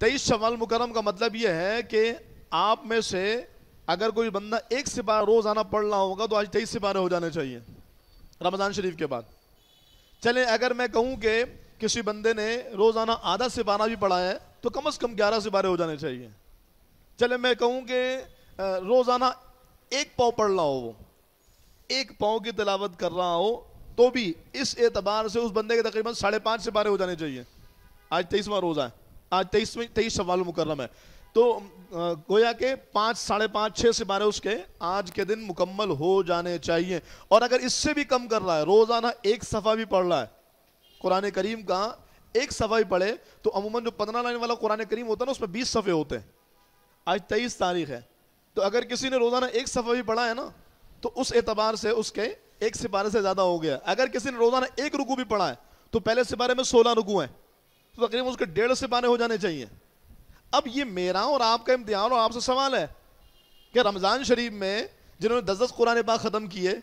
23 शवाल मुकर्रम का मतलब ये है कि आप में से अगर कोई बंदा एक सिपारा रोजाना पढ़ रहा होगा तो आज 23 सिपारे हो जाने चाहिए रमजान शरीफ के बाद। चले अगर मैं कहूं कि किसी बंदे ने रोजाना आधा सिपारा भी पढ़ा है तो कम से कम 11 सिपारे हो जाने चाहिए। चले मैं कहूं कि रोजाना एक पाव पढ़ रहा हो, वो एक पाव की तिलावत कर रहा हो, तो भी इस एतबार से उस बंदे के तकरीबन 5.5 सिपारे हो जाने चाहिए। आज 23वां रोजा है, आज 23 शव्वाल मुकर्रम है, तो गोया के 5, 5.5, 6 सिपारे उसके आज के दिन मुकम्मल हो जाने चाहिए। और अगर इससे भी कम कर रहा है, रोजाना एक सफ़ा भी पढ़ रहा है कुरान करीम का, एक सफ़ा भी पढ़े, तो अमूमन जो 15 लाइन वाला कुरान करीम होता है ना उसमें 20 सफ़े होते हैं। आज 23 तारीख है, तो अगर किसी ने रोजाना एक सफ़ा भी पढ़ा है ना तो उस एतबार से उसके एक सिपारे से ज्यादा हो गया। अगर किसी ने रोजाना एक रुकू भी पढ़ा है तो पहले सिपारे में 16 रुकू हैं, तो तकरीबन उसके 1.5 सिपारे हो जाने चाहिए। अब ये मेरा और आपका इम्तिहान और आपसे सवाल है कि रमज़ान शरीफ में जिन्होंने 10-10 कुरान पाक ख़त्म किए,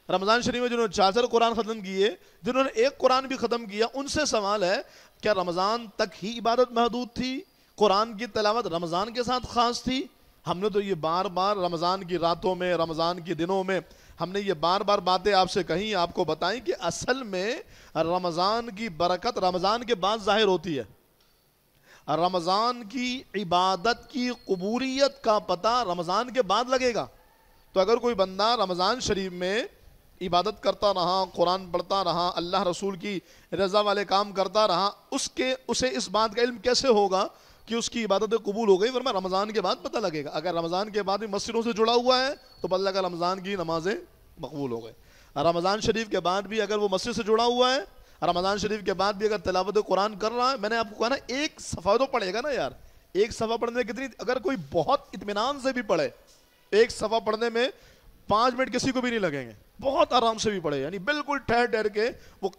रमज़ान शरीफ में जिन्होंने 4 कुरान ख़त्म किए, जिन्होंने एक कुरान भी ख़त्म किया, उनसे सवाल है क्या रमज़ान तक ही इबादत महदूद थी? कुरान की तिलावत रमज़ान के साथ ख़ास थी? हमने तो ये बार बार रमज़ान की रातों में, रमज़ान के दिनों में हमने ये बार बार बातें आपसे कहीं, आपको बताई कि असल में रमज़ान की बरकत रमज़ान के बाद ज़ाहिर होती है। रमज़ान की इबादत की कबूलियत का पता रमज़ान के बाद लगेगा। तो अगर कोई बंदा रमज़ान शरीफ में इबादत करता रहा, कुरान पढ़ता रहा, अल्लाह रसूल की रज़ा वाले काम करता रहा, उसे इस बात का इल्म कैसे होगा कि उसकी इबादत कबूल हो गई? वरना रमज़ान के बाद पता लगेगा। अगर रमज़ान के बाद भी मस्जिदों से जुड़ा हुआ है तो पता लगा रमज़ान की नमाजें मकबूल हो गए। रमज़ान शरीफ के बाद भी अगर वो मस्जिद से जुड़ा हुआ है, रमज़ान शरीफ के बाद भी अगर तिलावत कुरान कर रहा है, मैंने आपको कहा ना एक सफ़ा तो पढ़ेगा ना यार। एक सफ़ा पढ़ने में कितनी, अगर कोई बहुत इत्मीनान से भी पढ़े, एक सफ़ा पढ़ने में 5 मिनट किसी को भी नहीं लगेंगे, बहुत आराम से भी पढ़े, यानी बिल्कुल ठहर ठहर के वो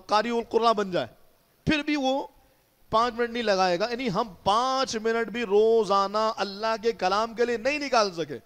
कारी उल कुरान बन जाए, फिर भी वो 5 मिनट नहीं लगाएगा। यानी हम 5 मिनट भी रोजाना अल्लाह के कलाम के लिए नहीं निकाल सके